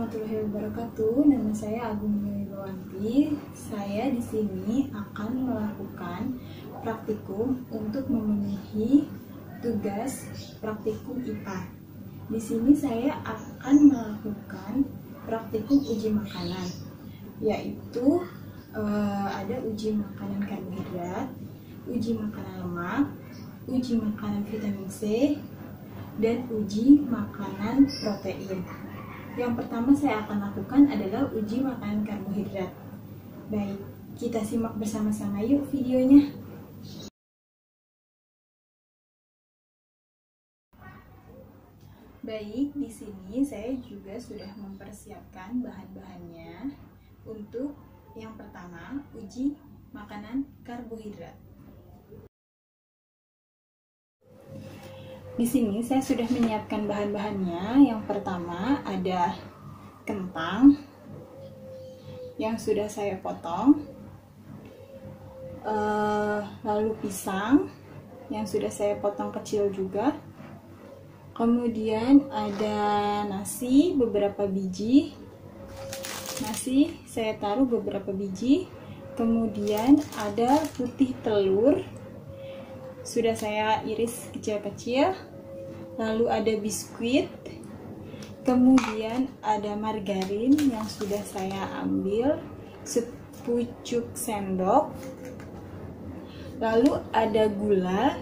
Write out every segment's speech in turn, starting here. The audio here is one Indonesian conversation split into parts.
warahmatullahi wabarakatuh. Nama saya Agung Wibawanti. Saya di sini akan melakukan praktikum untuk memenuhi tugas praktikum IPA. Di sini saya akan melakukan praktikum uji makanan, yaitu ada uji makanan karbohidrat, uji makanan lemak, uji makanan vitamin C, dan uji makanan protein. Yang pertama saya akan lakukan adalah uji makanan karbohidrat. Baik, kita simak bersama-sama yuk videonya. Baik, di sini saya juga sudah mempersiapkan bahan-bahannya untuk yang pertama, uji makanan karbohidrat. Di sini saya sudah menyiapkan bahan-bahannya. Yang pertama ada kentang yang sudah saya potong, lalu pisang yang sudah saya potong kecil juga. Kemudian ada nasi beberapa biji. Nasi saya taruh beberapa biji. Kemudian ada putih telur, sudah saya iris kecil-kecil. Lalu ada biskuit, kemudian ada margarin yang sudah saya ambil sepucuk sendok. Lalu ada gula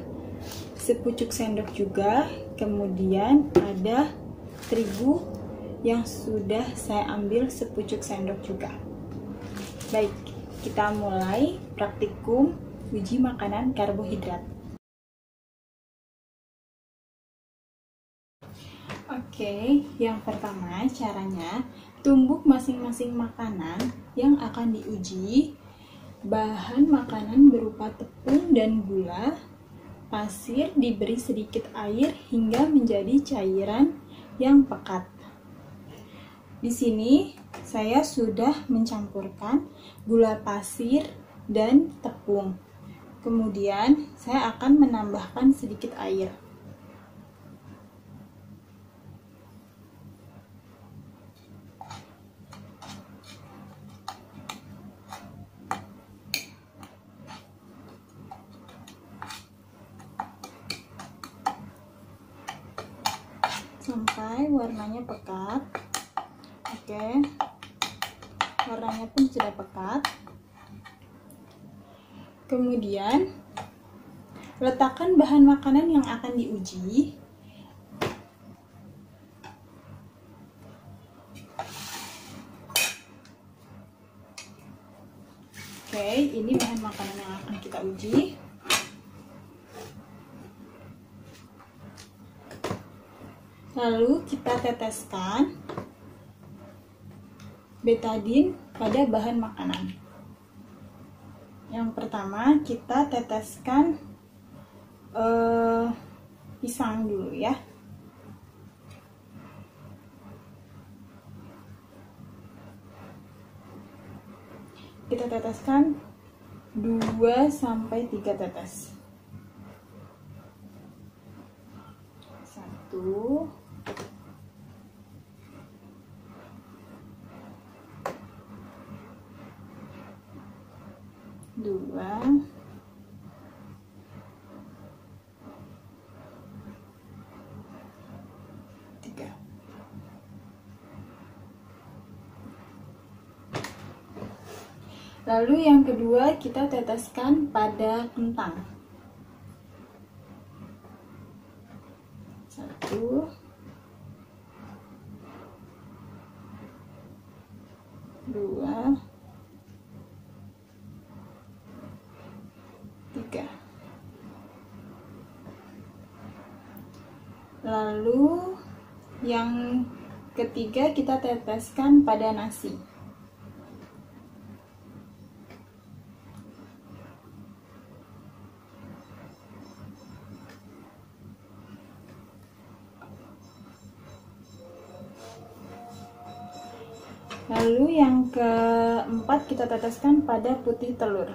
sepucuk sendok juga. Kemudian ada terigu yang sudah saya ambil sepucuk sendok juga. Baik, kita mulai praktikum uji makanan karbohidrat. Oke, yang pertama caranya tumbuk masing-masing makanan yang akan diuji. Bahan makanan berupa tepung dan gula, pasir, diberi sedikit air hingga menjadi cairan yang pekat. Di sini saya sudah mencampurkan gula pasir dan tepung. Kemudian saya akan menambahkan sedikit air. Sampai warnanya pekat. Oke, warnanya pun sudah pekat. Kemudian letakkan bahan makanan yang akan diuji. Oke, ini bahan makanan yang akan kita uji. Lalu kita teteskan betadin pada bahan makanan. Yang pertama kita teteskan pisang dulu ya. Kita teteskan 2-3 tetes. 1, 2, 3. Lalu yang kedua kita teteskan pada kentang. 1, 2, 3. Lalu yang ketiga kita teteskan pada nasi. Lalu yang keempat kita teteskan pada putih telur.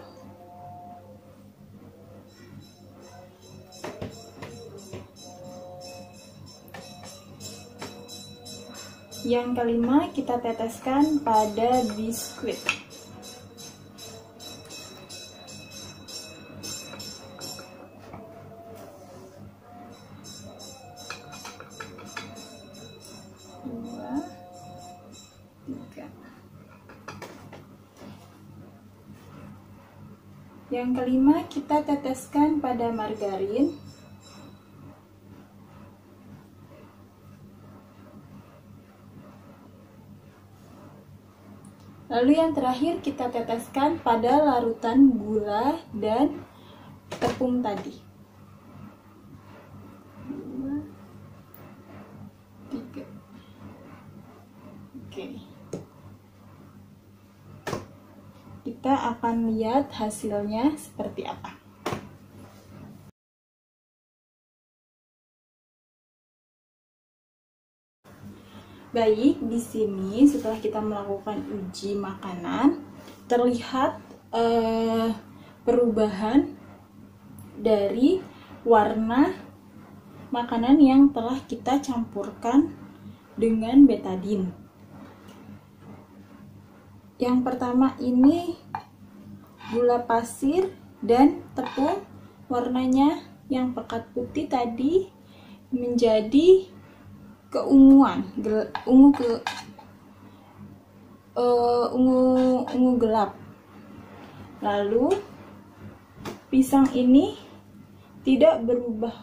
Yang kelima, kita teteskan pada biskuit. Dua, tiga. Yang kelima, kita teteskan pada margarin. Lalu yang terakhir, kita teteskan pada larutan gula dan tepung tadi. 2, 3. Oke. Kita akan lihat hasilnya seperti apa. Baik, di sini setelah kita melakukan uji makanan, terlihat perubahan dari warna makanan yang telah kita campurkan dengan betadine. Yang pertama ini gula pasir dan tepung, warnanya yang pekat putih tadi menjadi keunguan, ungu gelap. Lalu pisang ini tidak berubah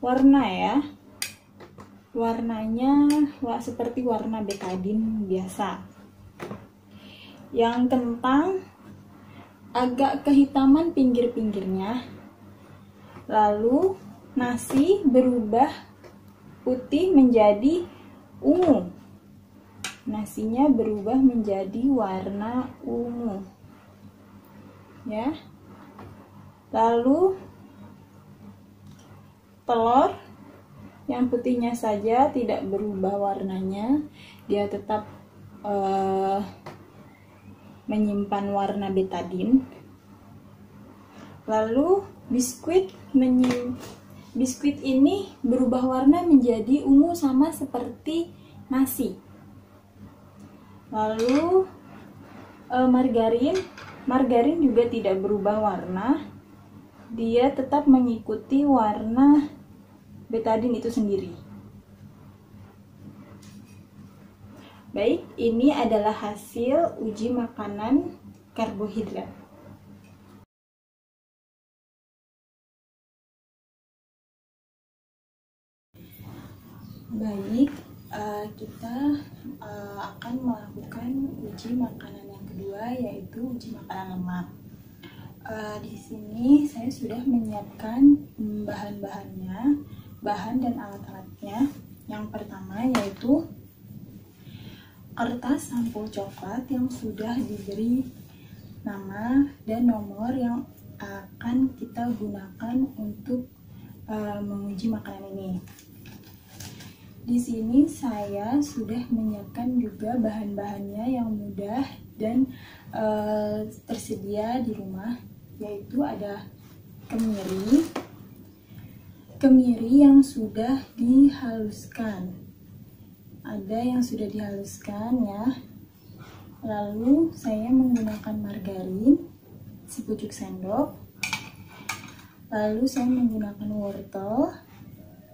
warna ya, warnanya seperti warna betadine biasa. Yang kentang agak kehitaman pinggir-pinggirnya. Lalu nasi berubah putih menjadi ungu. Nasinya berubah menjadi warna ungu. Ya. Lalu telur yang putihnya saja tidak berubah warnanya, dia tetap menyimpan warna betadine. Lalu biskuit ini berubah warna menjadi ungu sama seperti nasi. Lalu margarin juga tidak berubah warna, dia tetap mengikuti warna betadine itu sendiri. Baik, ini adalah hasil uji makanan karbohidrat. Baik, kita akan melakukan uji makanan yang kedua, yaitu uji makanan lemak. Di sini saya sudah menyiapkan bahan-bahannya, bahan dan alat-alatnya. Yang pertama yaitu kertas sampul coklat yang sudah diberi nama dan nomor yang akan kita gunakan untuk menguji makanan ini. Di sini saya sudah menyiapkan juga bahan-bahannya yang mudah dan tersedia di rumah, yaitu ada kemiri yang sudah dihaluskan. Ada yang sudah dihaluskan ya. Lalu saya menggunakan margarin sepucuk sendok. Lalu saya menggunakan wortel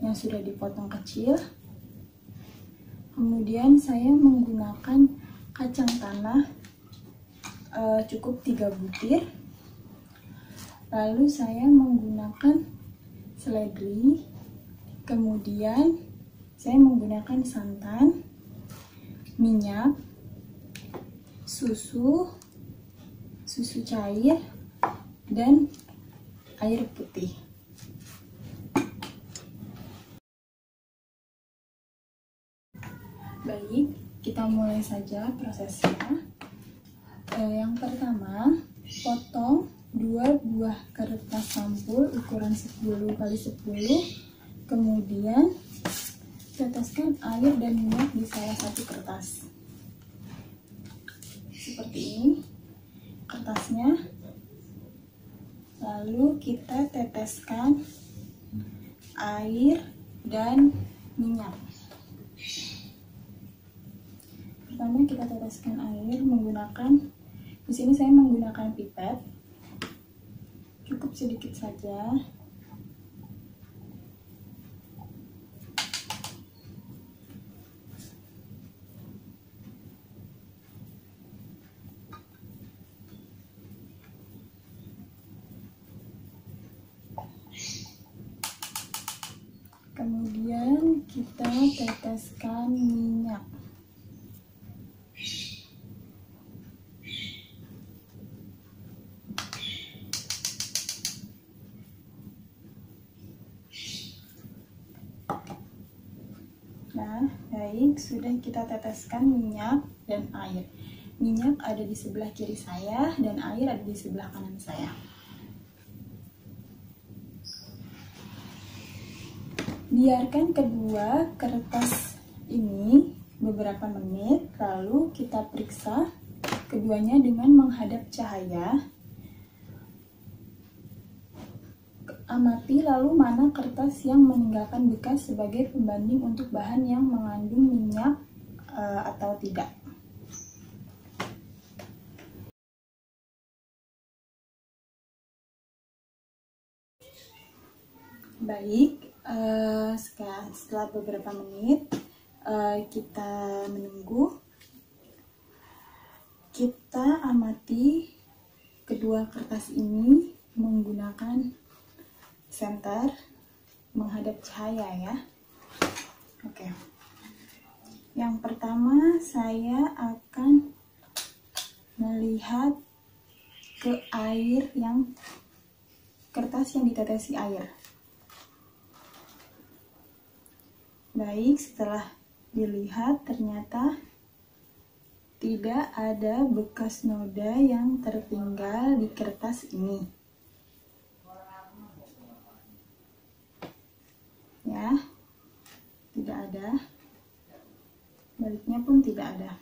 yang sudah dipotong kecil. Kemudian saya menggunakan kacang tanah cukup 3 butir. Lalu saya menggunakan seledri. Kemudian saya menggunakan santan, minyak, susu cair, dan air putih. Baik, kita mulai saja prosesnya. Yang pertama, potong 2 buah kertas sampul ukuran 10 x 10. Kemudian teteskan air dan minyak di salah satu kertas. Seperti ini kertasnya. Lalu kita teteskan air dan minyak. pertama kita teteskan air menggunakan, di sini saya menggunakan pipet, cukup sedikit saja. Kemudian kita teteskan minyak. Nah, baik, sudah kita teteskan minyak dan air. Minyak ada di sebelah kiri saya dan air ada di sebelah kanan saya. Biarkan kedua kertas ini beberapa menit, lalu kita periksa keduanya dengan menghadap cahaya. Amati lalu mana kertas yang meninggalkan bekas sebagai pembanding untuk bahan yang mengandung minyak atau tidak. Baik, setelah beberapa menit kita menunggu, kita amati kedua kertas ini menggunakan senter menghadap cahaya ya. Oke. Yang pertama saya akan melihat ke air yang kertas yang ditetesi air. Baik, setelah dilihat ternyata tidak ada bekas noda yang tertinggal di kertas ini. Ya, tidak ada. Baliknya pun tidak ada.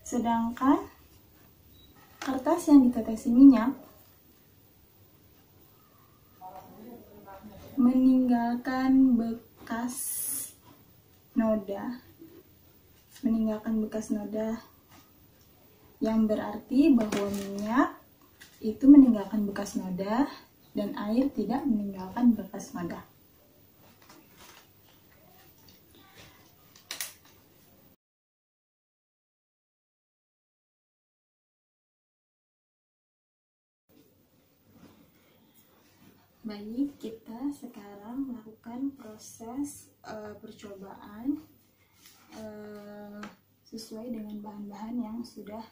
Sedangkan kertas yang ditetesi minyak meninggalkan bekas noda, yang berarti bahwa minyak itu meninggalkan bekas noda dan air tidak meninggalkan bekas noda. Baik, kita sekarang melakukan proses percobaan sesuai dengan bahan-bahan yang sudah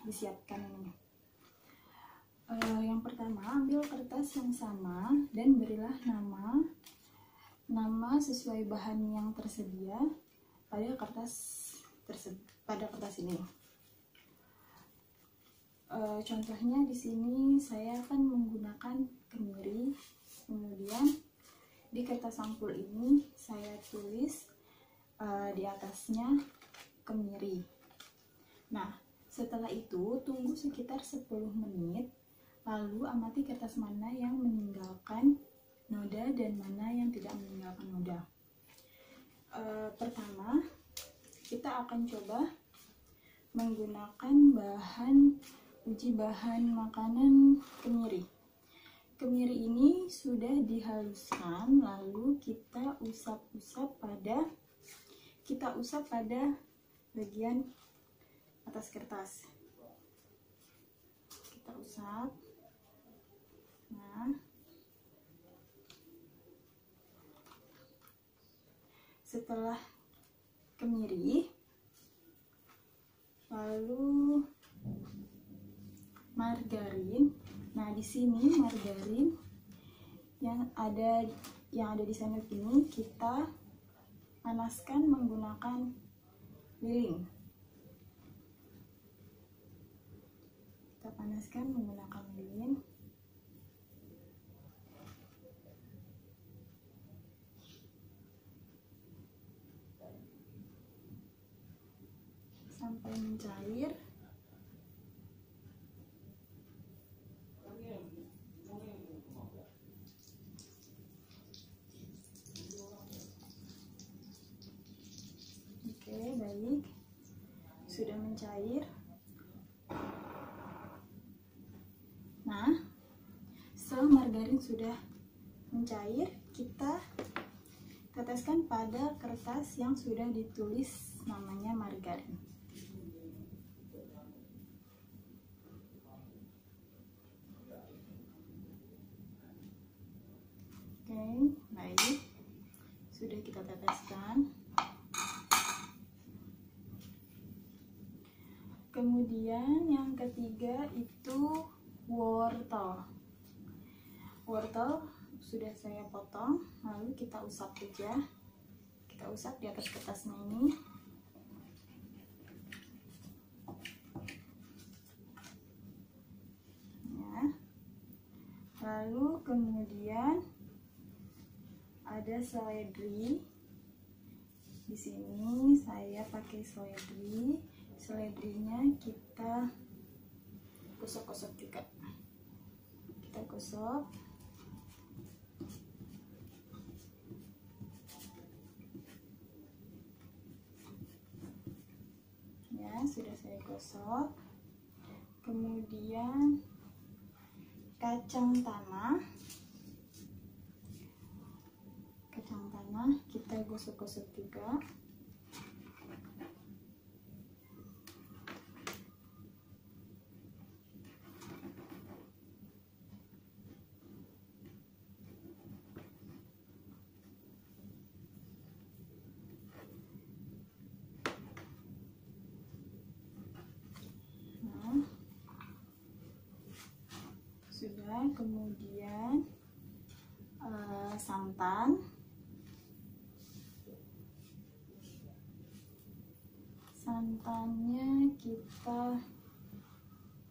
disiapkan ini. Yang pertama, ambil kertas yang sama dan berilah nama sesuai bahan yang tersedia pada kertas ini. Contohnya di sini saya akan menggunakan kemiri. Kemudian di kertas sampul ini saya tulis di atasnya kemiri. Nah, setelah itu tunggu sekitar 10 menit, lalu amati kertas mana yang meninggalkan noda dan mana yang tidak meninggalkan noda. Pertama, kita akan coba menggunakan uji bahan makanan kemiri. Kemiri ini sudah dihaluskan, lalu kita usap pada bagian atas kertas. Kita usap. Nah, setelah kemiri, lalu margarin. Nah, di sini margarin yang ada di sendok ini kita panaskan menggunakan lilin. Kita panaskan menggunakan lilin. Sampai mencair. mencair. Nah, setelah margarin sudah mencair, kita teteskan pada kertas yang sudah ditulis namanya margarin. Oke, baik. Sudah kita teteskan. Kemudian yang ketiga itu wortel. Wortel sudah saya potong, lalu kita usap saja. Kita usap di atas kertasnya ini. Ya. Lalu kemudian ada seledri. Di sini saya pakai seledri. Seledrinya kita gosok-gosok juga. Kita gosok. Ya, sudah saya gosok. Kemudian kacang tanah. Kacang tanah kita gosok-gosok juga. Nah, sudah. Kemudian santan. Santannya kita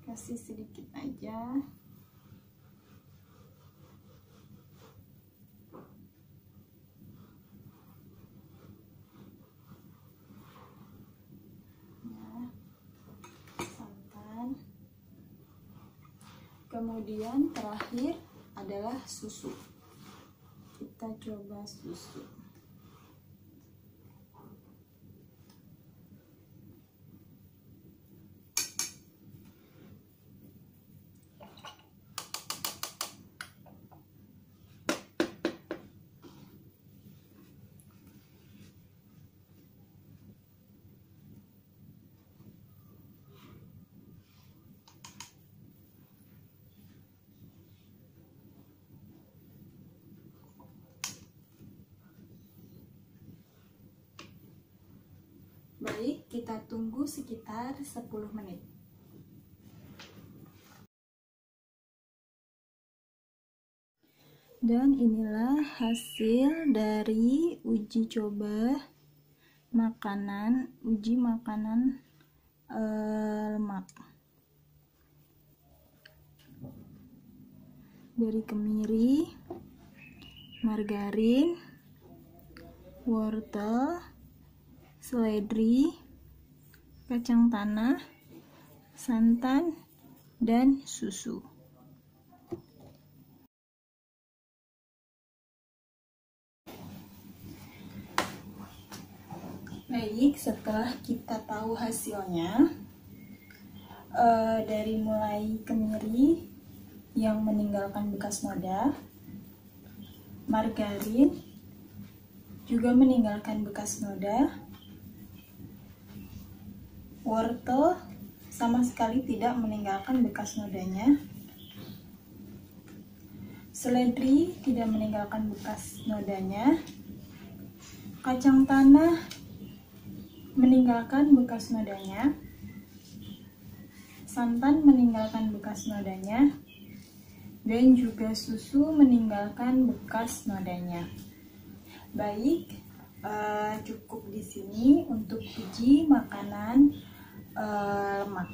kasih sedikit aja. Ya, santan. Kemudian terakhir adalah susu. Kita coba susu. Baik, kita tunggu sekitar 10 menit. Dan inilah hasil dari uji makanan lemak dari kemiri, margarin, wortel, seledri, kacang tanah, santan, dan susu. Baik, setelah kita tahu hasilnya, dari mulai kemiri yang meninggalkan bekas noda, margarin juga meninggalkan bekas noda, wortel sama sekali tidak meninggalkan bekas nodanya, seledri tidak meninggalkan bekas nodanya, kacang tanah meninggalkan bekas nodanya, santan meninggalkan bekas nodanya, dan juga susu meninggalkan bekas nodanya. Baik, cukup di sini untuk uji makanan lemak.